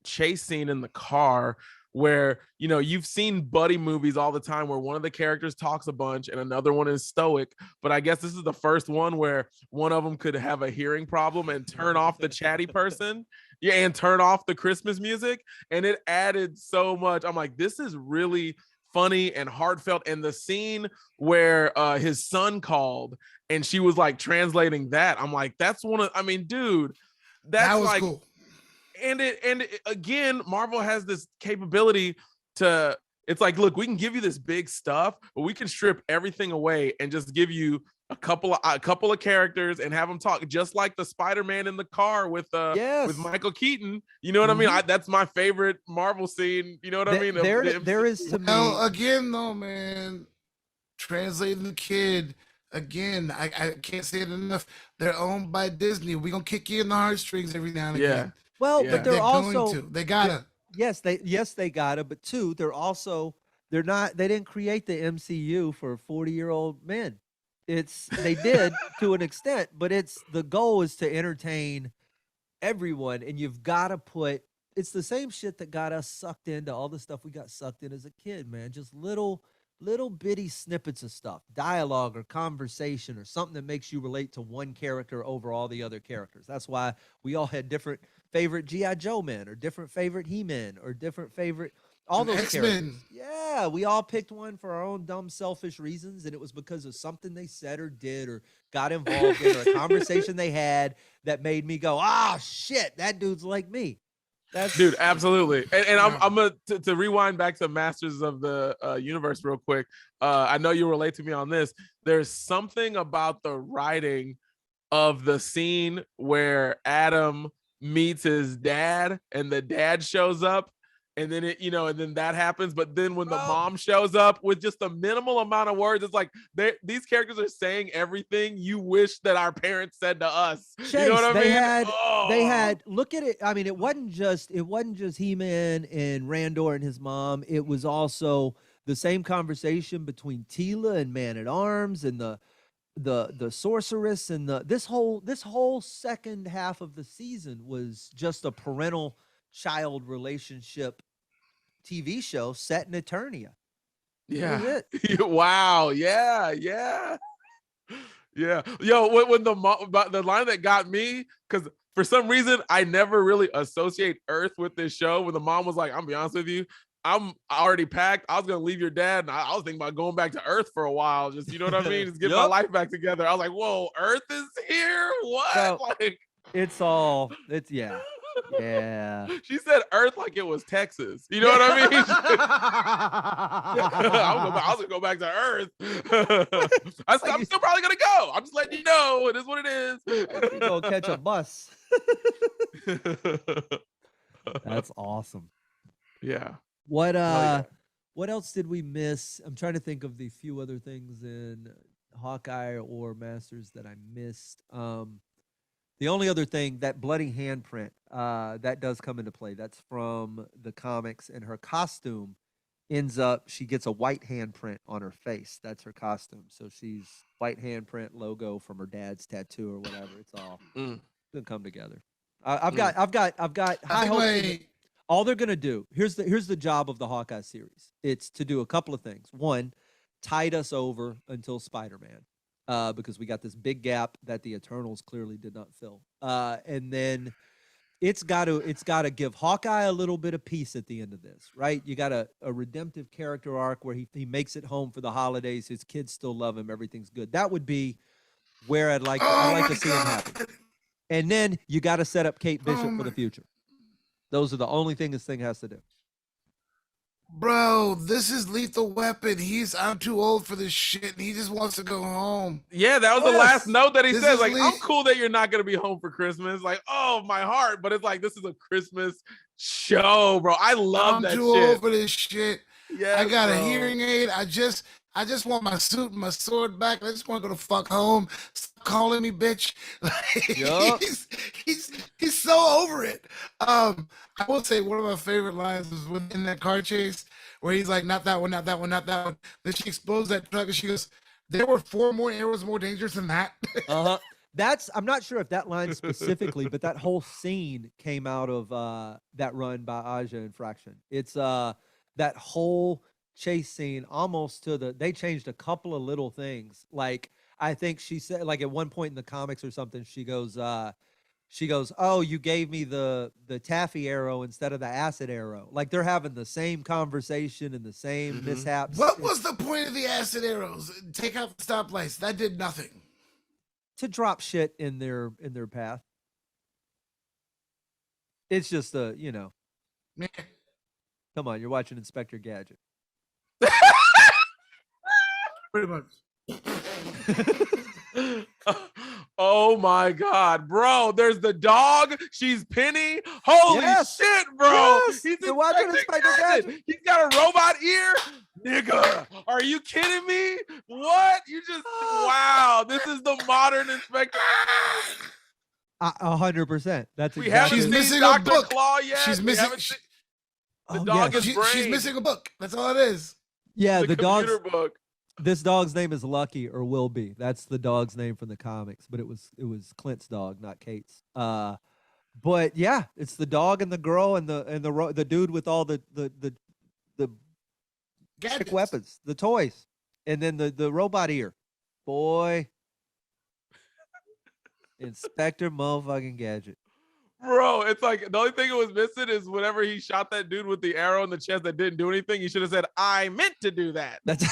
chase scene in the car where, you know, you've seen buddy movies all the time where one of the characters talks a bunch and another one is stoic, but I guess this is the first one where one of them could have a hearing problem and turn off the chatty person and turn off the Christmas music, and it added so much. I'm like, this is really funny and heartfelt. And the scene where his son called and she was like translating that, I'm like, that's dude, that was like cool. And again, Marvel has this capability to, it's like, look, we can give you this big stuff, but we can strip everything away and just give you a couple of characters and have them talk, just like the Spider-Man in the car with Michael Keaton. You know what I mean? That's my favorite Marvel scene. You know what I mean? There is to me. Again, though, man, translating the kid. Again, I can't say it enough. They're owned by Disney. We're gonna kick you in the heartstrings every now and again. Well, but they're also they gotta. Yes, they gotta. But two, they didn't create the MCU for 40-year-old men. They did to an extent, but the goal is to entertain everyone, and you've got to it's the same shit that got us sucked into all the stuff we got sucked in as a kid, man. Just little little bitty snippets of stuff, dialogue or conversation or something that makes you relate to one character over all the other characters. That's why we all had different favorite G.I. Joe men or different favorite He-Men or different favorite all And those X-Men. characters. Yeah, we all picked one for our own dumb, selfish reasons, and it was because of something they said or did or got involved in or a conversation they had that made me go, "Ah, shit, that dude's like me." That's Dude, absolutely. And Yeah. I'm gonna to rewind back to Masters of the Universe real quick. I know you relate to me on this. There's something about the writing of the scene where Adam meets his dad and the dad shows up, and then and then that happens. But then when the Bro. mom shows up with just a minimal amount of words, it's like these characters are saying everything you wish that our parents said to us. Chase, you know what I they mean? had they Oh. had look at it. I mean, it wasn't just He-Man and Randor and his mom. It was also the same conversation between Tila and Man at Arms and the sorceress and this whole second half of the season was just a parental child relationship TV show set in Eternia. That was Yeah. Wow. Yeah. Yo, when the line that got me, because for some reason I never really associate Earth with this show. When the mom was like, "I'm gonna be honest with you, I'm already packed. I was gonna leave your dad, and I was thinking about going back to Earth for a while. Just you know what I mean? Just get my Yup. life back together." I was like, "Whoa, Earth is here? What?" Bro. Like, It's yeah. she said Earth like it was Texas. You know what I mean? I was gonna go back to Earth. I'm still probably gonna go. I'm just letting you know it is what it is. You go catch a bus. That's awesome. Yeah. What yeah. what else did we miss? I'm trying to think of the few other things in Hawkeye or Masters that I missed. The only other thing, that bloody handprint, that does come into play. That's from the comics, and her costume ends up, she gets a white handprint on her face. That's her costume. So she's white handprint logo from her dad's tattoo or whatever. It's all gonna come together. I've got high I hopes. think All they're gonna do, here's the job of the Hawkeye series. It's to do a couple of things. One, tide us over until Spider-Man. Because we got this big gap that the Eternals clearly did not fill. And then it's got to give Hawkeye a little bit of peace at the end of this, right? You got a redemptive character arc where he makes it home for the holidays. His kids still love him. Everything's good. That would be where I'd like to see him happy. And then you got to set up Kate Bishop for the future. Those are the only thing this thing has to do. Bro, this is Lethal Weapon. I'm too old for this shit, and he just wants to go home. Yeah, that was the last note that he This says. is Like, I'm cool that you're not gonna be home for Christmas. Like, oh my heart, but it's like this is a Christmas show, bro. I love that I'm shit. too old for this shit. Yes, I got bro. a hearing aid. I just want my suit and my sword back. I just want to go to fuck home. Stop calling me bitch. Like, Yup. he's so over it. I will say one of my favorite lines was in that car chase where he's like, not that one, not that one, not that one. Then she explodes that truck and she goes, there were 4 more arrows more dangerous than that. Uh-huh. I'm not sure if that line specifically, but that whole scene came out of that run by Aja and Fraction. It's that whole chase scene almost they changed a couple of little things. Like, I think she said, like, at one point in the comics or something, she goes, "Oh, you gave me the taffy arrow instead of the acid arrow." Like, they're having the same conversation and the same mishaps. What was the point of the acid arrows? Take out the stoplights. That did nothing. To drop shit in their path. It's just Yeah. come on, you're watching Inspector Gadget. Pretty much. Oh my god, bro! There's the dog. She's Penny. Holy Yes. shit, bro! Yes. He's You're watching Inspector Inspector Gadget. He's got a robot ear, nigga. Are you kidding me? What? You just wow! This is the modern Inspector. 100%. That's We exactly. haven't She's seen missing a Dr. book. Claw yet. She's We missing. haven't seen the Oh, dog yeah. is She's brain. missing a book. That's all it is. Yeah, the the dog's computer book. this dog's name is Lucky, or will be. That's the dog's name from the comics, but it was Clint's dog, not Kate's. But yeah, it's the dog and the girl and the dude with all the Gadgets. weapons, the toys, and then the robot ear. Boy, Inspector motherfucking Gadget. Bro, it's like the only thing it was missing is whenever he shot that dude with the arrow in the chest that didn't do anything, he should have said, I meant to do that. That's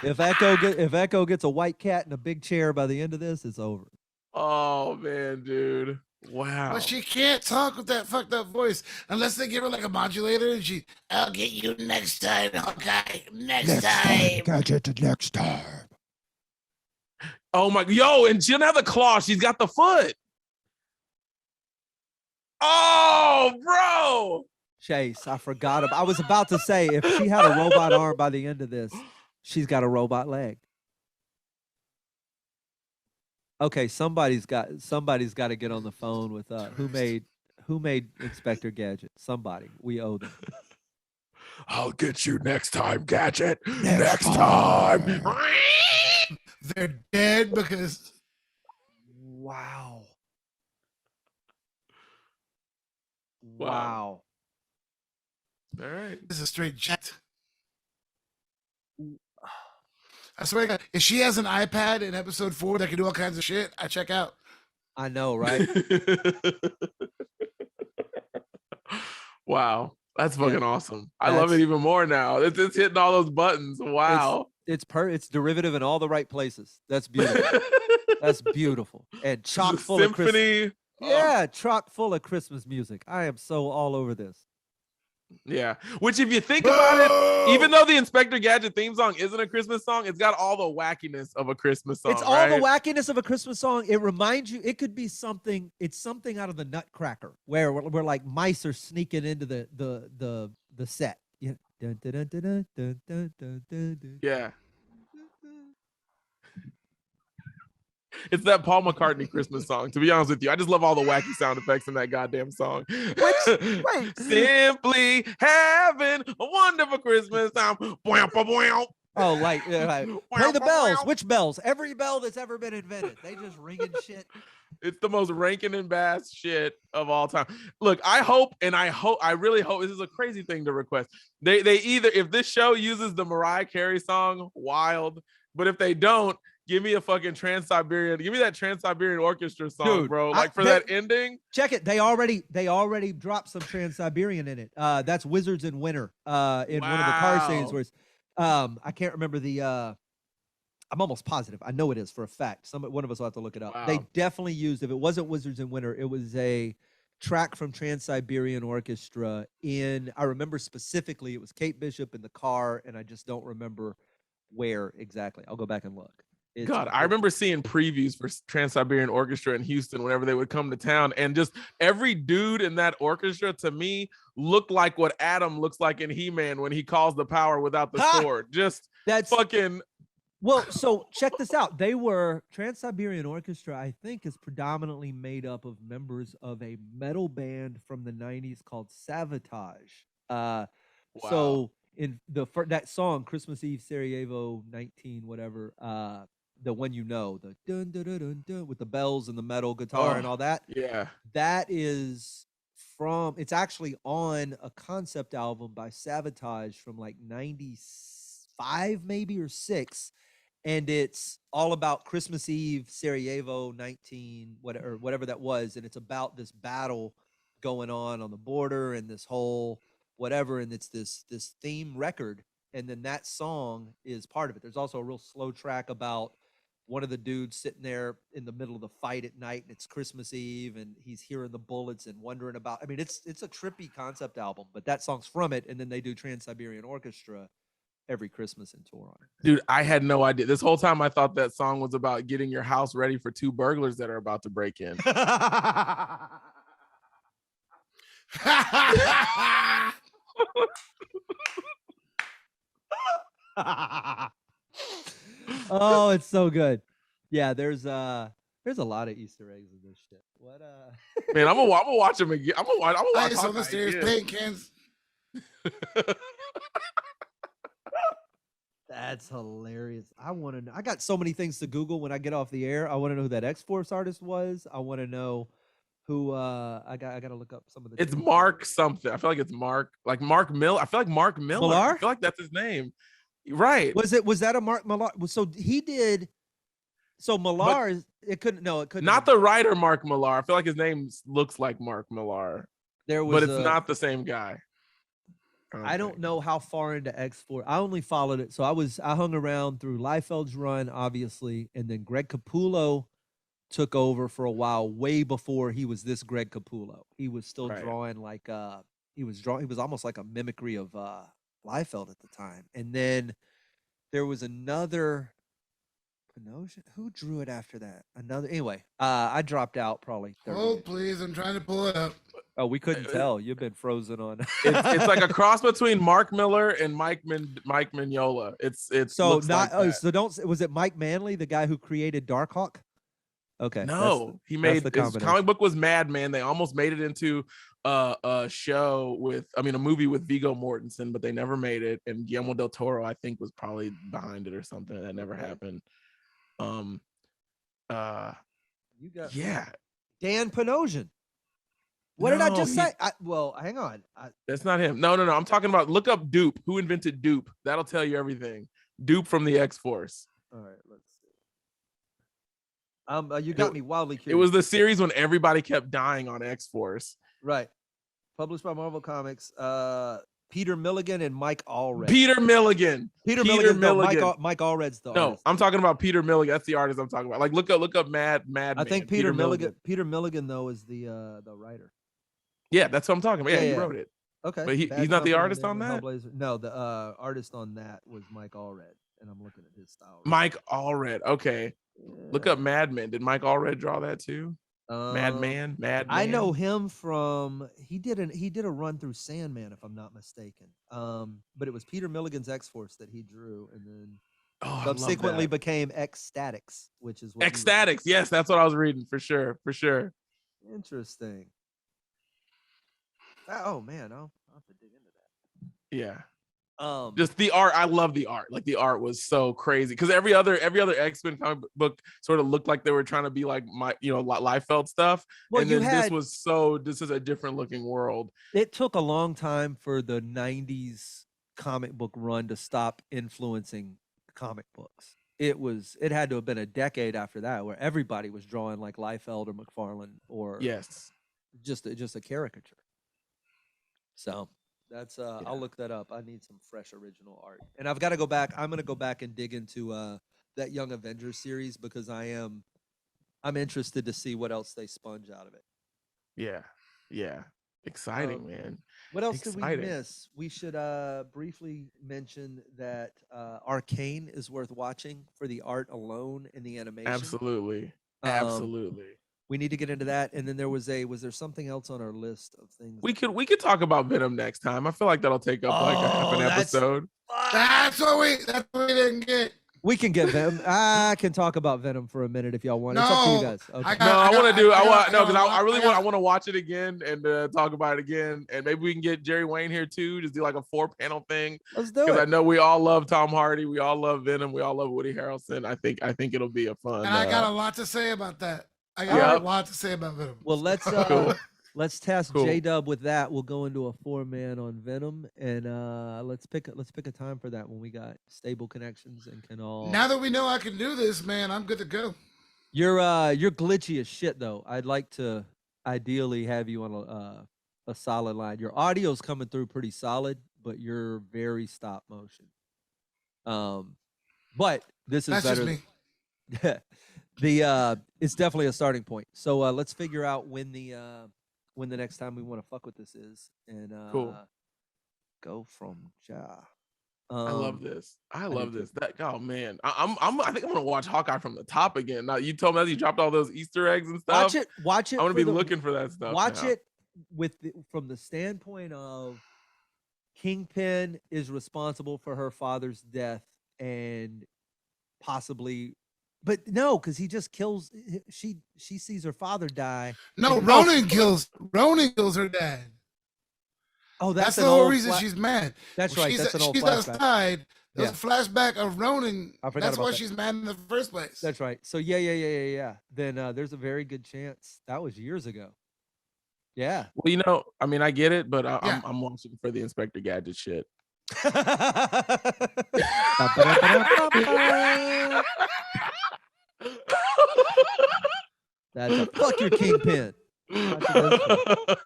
if Ekko gets a white cat and a big chair by the end of this, it's over. Oh man, dude. Wow. But she can't talk with that fucked up voice unless they give her like a modulator and I'll get you next time, Hawkeye. Next time. Gadget next time. Oh my, yo, and she doesn't have the claw, she's got the foot. Oh, bro. Chase, I forgot about. I was about to say if she had a robot arm by the end of this, she's got a robot leg. Okay, somebody's got to get on the phone with who made Inspector Gadget. Somebody, we owe them. I'll get you next time, Gadget. Next time. They're dead because. Wow. Wow. All right. This is a straight jet. I swear to God, if she has an iPad in episode 4 that can do all kinds of shit, I check out. I know, right? Wow. That's fucking awesome. I love it even more now. It's hitting all those buttons. Wow. It's derivative in all the right places. That's beautiful. That's beautiful. And chock full of Christmas. Yeah, chock full of Christmas music. I am so all over this. Yeah. Which if you think about it, even though the Inspector Gadget theme song isn't a Christmas song, it's got all the wackiness of a Christmas song. It's all the wackiness of a Christmas song. It reminds you, it could be something, it's something out of the Nutcracker where like mice are sneaking into the set. Yeah. Dun, dun, dun, dun, dun, dun, dun, dun, dun. Yeah. It's that Paul McCartney Christmas song. To be honest with you, I just love all the wacky sound effects in that goddamn song. Wait. Simply having a wonderful Christmas time. Oh, like play the bells. Which bells? Every bell that's ever been invented. They just ringing shit. It's the most Rankin and Bass shit of all time. Look, I really hope this is a crazy thing to request. They either, if this show uses the Mariah Carey song, wild, but if they don't, give me a fucking Trans-Siberian. Give me that Trans-Siberian Orchestra song, dude, bro. Like that ending. Check it. They already dropped some Trans-Siberian in it. That's Wizards in Winter. In one of the car scenes where I can't remember the I'm almost positive. I know it is for a fact. One of us will have to look it up. Wow. They definitely used, if it wasn't Wizards in Winter, it was a track from Trans-Siberian Orchestra I remember specifically it was Kate Bishop in the car, and I just don't remember where exactly. I'll go back and look. God, I remember seeing previews for Trans-Siberian Orchestra in Houston whenever they would come to town, and just every dude in that orchestra to me looked like what Adam looks like in He-Man when he calls the power without the sword. That's fucking. Well, so check this out. Trans-Siberian Orchestra, I think, is predominantly made up of members of a metal band from the 90s called Savatage. Wow. So in that song, Christmas Eve, Sarajevo, 19, whatever, the one the dun, dun, dun, dun, dun, with the bells and the metal guitar and all that. Yeah. That is it's actually on a concept album by Savatage from like 95 maybe or 6. And it's all about Christmas Eve, Sarajevo, 19, whatever that was. And it's about this battle going on the border and this whole whatever. And it's this theme record. And then that song is part of it. There's also a real slow track about one of the dudes sitting there in the middle of the fight at night, and it's Christmas Eve, and he's hearing the bullets and wondering about. I mean, it's a trippy concept album, but that song's from it. And then they do Trans-Siberian Orchestra every Christmas in tour on it. Dude, I had no idea. This whole time I thought that song was about getting your house ready for 2 burglars that are about to break in. Oh, it's so good. Yeah, there's a lot of Easter eggs in this shit. What Man, I'm gonna watch them again. I'm gonna watch on the stairs playing cans. That's hilarious. I want to know. I got so many things to Google when I get off the air. I want to know who that X-Force artist was. I want to know who I gotta look up some of the. It's names. Mark something. I feel like it's Mark, like Mark Mill. I feel like Mark Miller. I Millar? feel like that's his name. Right. Was that a Mark Millar? So he did. So Millar is it couldn't no it couldn't have Not been. the writer Mark Millar. I feel like his name looks like Mark Millar, There was but it's not the same guy. I don't know how far into X4. I only followed it. So I hung around through Liefeld's run, obviously, and then Greg Capullo took over for a while, way before he was this Greg Capullo. He was still Right. drawing like he was almost like a mimicry of Liefeld at the time. And then there was another Panosian. Who drew it after that? Anyway, I dropped out probably 30 Hold, minutes. please. I'm trying to pull it up. Oh, we couldn't tell. You've been frozen on. It's like a cross between Mark Miller and Mike Mignola. It's so looks not like that. so don't was it Mike Manley, the guy who created Darkhawk? Okay. No, he made his comic book was Madman. They almost made it into a show with, I mean, a movie with Viggo Mortensen, but they never made it. And Guillermo del Toro, I think, was probably behind it or something. That never happened. You got Yeah. Dan Panosian. What did I just say? Well, hang on. That's not him. No. I'm talking about, look up Dupe. Who invented Dupe? That'll tell you everything. Dupe from the X-Force. All right, let's see. You got me wildly curious. It was the series when everybody kept dying on X-Force. Right. Published by Marvel Comics. Peter Milligan and Mike Allred. Peter Milligan. No, Mike Allred's the artist. I'm talking about Peter Milligan. That's the artist I'm talking about. Like, look up Mad. I think Peter Milligan though is the writer. Yeah, that's what I'm talking about. Yeah, he wrote it. Okay. But he's not the artist on that? No, the artist on that was Mike Allred, and I'm looking at his style. Mike Allred. Okay. Yeah. Look up Madman. Did Mike Allred draw that too? Madman. I know him from he did a run through Sandman, if I'm not mistaken. But it was Peter Milligan's X-Force that he drew, and then subsequently became X-Statix, which is what X-Statix. Yes, that's what I was reading for sure. Interesting. Oh man, I'll have to dig into that. Yeah. Just the art. I love the art. Like, the art was so crazy because every other X-Men comic book sort of looked like they were trying to be like Liefeld stuff. Well, and then this is a different looking world. It took a long time for the 90s comic book run to stop influencing comic books. It had to have been a decade after that where everybody was drawing like Liefeld or McFarlane or just a caricature. So that's I'll look that up. I need some fresh original art, and I've got to go back. I'm going to go back and dig into that Young Avengers series because I'm interested to see what else they sponge out of it. Yeah, exciting, man. What else did we miss? We should briefly mention that Arcane is worth watching for the art alone and the animation. Absolutely. We need to get into that. And then was there something else on our list of things? We could talk about Venom next time. I feel like that'll take up like a half an episode. That's what we didn't get. We can get Venom. I can talk about Venom for a minute if y'all want. It's up to you guys. Okay. I want to watch it again and talk about it again. And maybe we can get Jerry Wayne here too. Just do like a 4-panel thing. Let's do it. Because I know we all love Tom Hardy. We all love Venom. We all love Woody Harrelson. I think it'll be a fun. And I got a lot to say about that. Venom. Well, let's test J-Dub with that. We'll go into a 4-man on Venom, and let's pick a time for that when we got stable connections and can all. Now that we know I can do this, man, I'm good to go. You're glitchy as shit though. I'd like to ideally have you on a solid line. Your audio's coming through pretty solid, but you're very stop motion. But this is better. Just me. It's definitely a starting point. So let's figure out when the next time we want to fuck with this is, and go from Ja. I love this. I love this. Oh man, I think I'm gonna watch Hawkeye from the top again. Now you told me that you dropped all those Easter eggs and stuff. Watch it. I'm gonna be looking for that stuff. Watch it from the standpoint of Kingpin is responsible for her father's death and possibly. But no, because he just kills. She sees her father die. No, Ronan kills her dad. Oh, that's the whole reason she's mad. That's right. That's an old flashback. She's outside. There's a flashback of Ronan. That's why she's mad in the first place. That's right. So yeah. Then there's a very good chance that was years ago. Yeah. Well, I mean, I get it, but Yeah. I'm watching for the Inspector Gadget shit. Ba-ba-da-ba-da-ba-ba. That's a fuck your kingpin. Watching this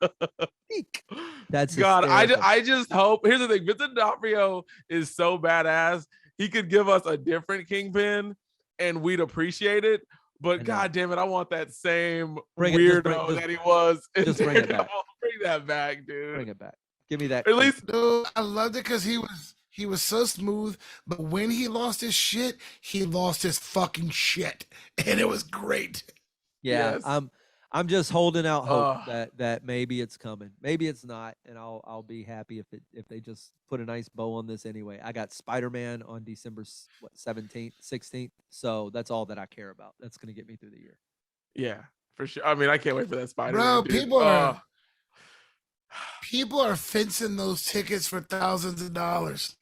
shit. Eek. That's God, hysterical. I just hope. Here's the thing: Vincent D'Onofrio is so badass. He could give us a different Kingpin, and we'd appreciate it. But God damn it, I want that same weirdo that he was. Just bring it back. Bring that back, dude. Bring it back. Give me that. At least, Dude, I loved it because he was so smooth, but when he lost his shit, he lost his fucking shit, and it was great. Yeah, yes. I'm just holding out hope that maybe it's coming. Maybe it's not, and I'll be happy if they just put a nice bow on this anyway. I got Spider-Man on December 17th, 16th, so that's all that I care about. That's gonna get me through the year. Yeah, for sure. I mean, I can't wait for that Spider-Man. Bro, dude. people are fencing those tickets for thousands of dollars.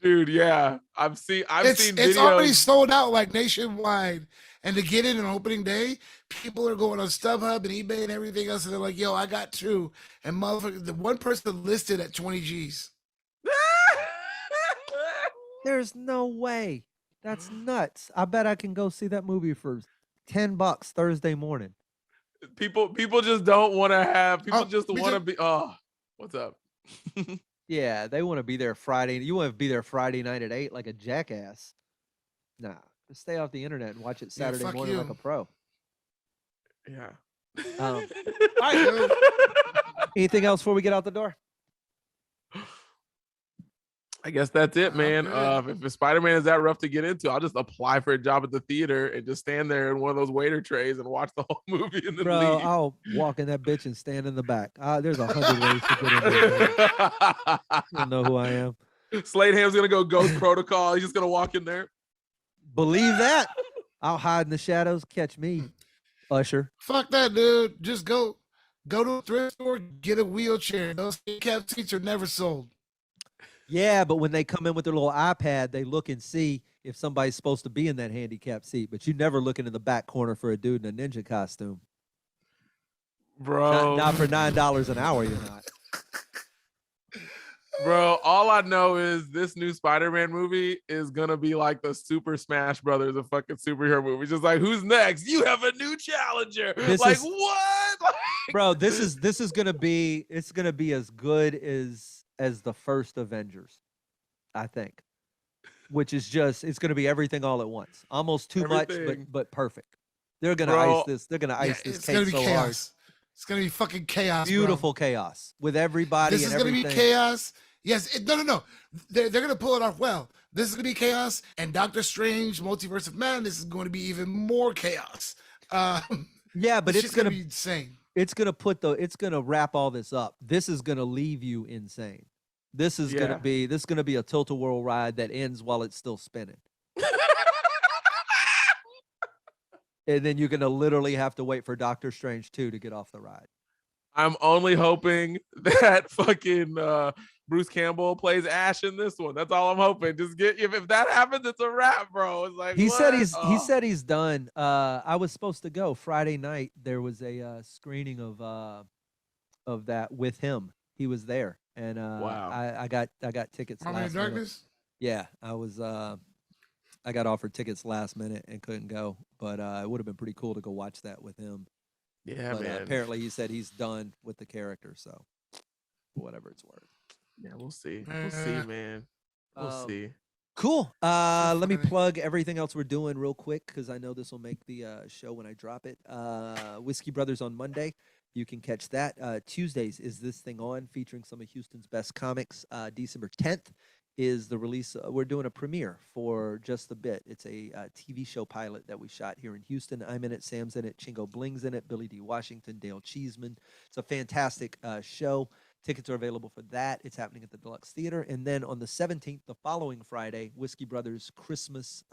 Dude, yeah, I've seen videos. It's already sold out like nationwide, and to get in on opening day, people are going on StubHub and eBay and everything else, and they're like, "Yo, I got 2," and motherfucker, the one person listed at 20 G's. There's no way. That's nuts. I bet I can go see that movie for $10 Thursday morning. People just don't want to have. People just want to be. Oh, what's up? Yeah, they want to be there Friday. You want to be there Friday night at 8 like a jackass. Nah, just stay off the internet and watch it Saturday morning like a pro. Yeah. All right. Anything else before we get out the door? I guess that's it, man. If Spider-Man is that rough to get into, I'll just apply for a job at the theater and just stand there in one of those waiter trays and watch the whole movie and then leave. I'll walk in that bitch and stand in the back. There's 100 ways to get in there. You don't know who I am. Slade Ham's gonna go Ghost Protocol. He's just gonna walk in there. Believe that. I'll hide in the shadows. Catch me, Usher. Fuck that, dude. Just go to a thrift store, get a wheelchair. Those handicap seats are never sold. Yeah, but when they come in with their little iPad, they look and see if somebody's supposed to be in that handicapped seat. But you never looking in the back corner for a dude in a ninja costume. Bro. Not for $9 an hour, you're not. Bro, all I know is this new Spider-Man movie is gonna be like the Super Smash Brothers of fucking superhero movies. Just like, who's next? You have a new challenger. What? Bro, this is gonna be as good as the first Avengers, I think. Which is it's gonna be everything all at once. Almost too much, but perfect. They're gonna ice this. They're gonna ice this cake so hard. It's gonna be fucking chaos. Beautiful chaos with everybody. This is gonna be chaos. Yes, no. They're gonna pull it off well. This is gonna be chaos, and Doctor Strange, Multiverse of Madness is going to be even more chaos. Yeah, but it's gonna be insane. It's gonna wrap all this up. This is gonna leave you insane. This is gonna be a tilt-a-whirl ride that ends while it's still spinning. And then you're gonna literally have to wait for Doctor Strange 2 to get off the ride. I'm only hoping that fucking Bruce Campbell plays Ash in this one. That's all I'm hoping. Just if that happens, it's a wrap, bro. It's like he said he's done. I was supposed to go Friday night. There was a screening of that with him. He was there, and wow. I got tickets. Army of Darkness. Yeah, I got offered tickets last minute and couldn't go, but it would have been pretty cool to go watch that with him. Yeah, but, man. Apparently, he said he's done with the character, so whatever it's worth. Yeah, we'll see. We'll see, man. We'll see. Cool. Let me plug everything else we're doing real quick because I know this will make the show when I drop it. Whiskey Brothers on Monday. You can catch that. Tuesdays is This Thing On, featuring some of Houston's best comics. December 10th is the release. We're doing a premiere for Just a Bit. It's a TV show pilot that we shot here in Houston. I'm in it. Sam's in it. Chingo Bling's in it. Billy D. Washington, Dale Cheeseman. It's a fantastic show. Tickets are available for that. It's happening at the Deluxe Theater. And then on the 17th, the following Friday, Whiskey Brothers Christmas.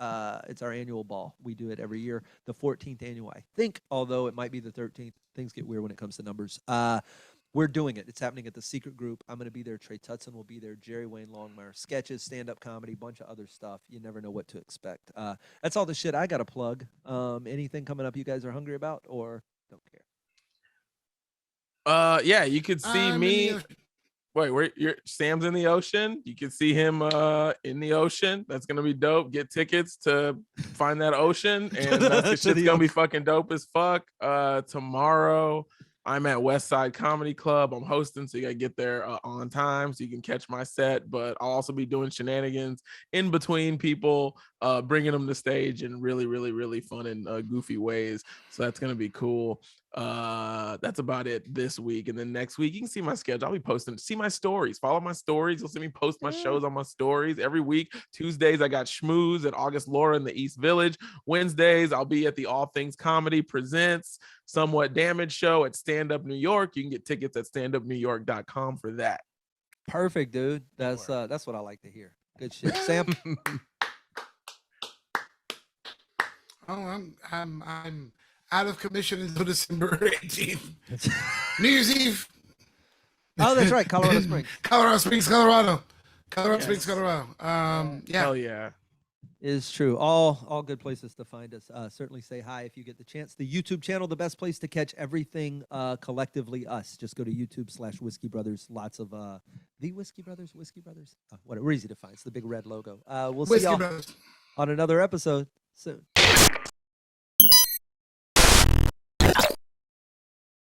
It's our annual ball. We do it every year. The 14th annual, I think, although it might be the 13th. Things get weird when it comes to numbers. We're doing it. It's happening at the Secret Group. I'm going to be there. Trey Tutson will be there. Jerry Wayne Longmire, sketches, stand-up comedy, bunch of other stuff. You never know what to expect. That's all the shit I got to plug. Anything coming up you guys are hungry about or Yeah, you could see I'm in the me. ocean. Wait, where Sam's in the ocean? You can see him in the ocean. That's gonna be dope. Get tickets to find that ocean, and that's To shit's the gonna be ocean. fucking dope as fuck. Tomorrow I'm at West Side Comedy Club. I'm hosting, so you gotta get there on time so you can catch my set. But I'll also be doing shenanigans in between people, bringing them to stage in really, really, really fun and goofy ways. So that's gonna be cool. That's about it this week, and then next week you can see my schedule. I'll be posting, see my stories, follow my stories. You'll see me post my shows on my stories every week. Tuesdays I got schmooze at August Laura in the East Village. Wednesdays I'll be at the All Things Comedy Presents Somewhat Damaged show at Stand Up New York. You can get tickets at standupnewyork.com for that. Perfect, dude. That's what I like to hear. Good shit. Sam. Oh, I'm out of commission until December 18th. New Year's Eve. Oh, that's right. Colorado Springs. Colorado Springs, Colorado. Colorado Yes. Springs, Colorado. Yeah. Hell yeah. Is true. All good places to find us. Certainly say hi if you get the chance. The YouTube channel, the best place to catch everything collectively us. Just go to YouTube/Whiskey Brothers. Lots of the Whiskey Brothers. Whatever. We're easy to find. It's the big red logo. We'll see Whiskey y'all Brothers. on another episode soon.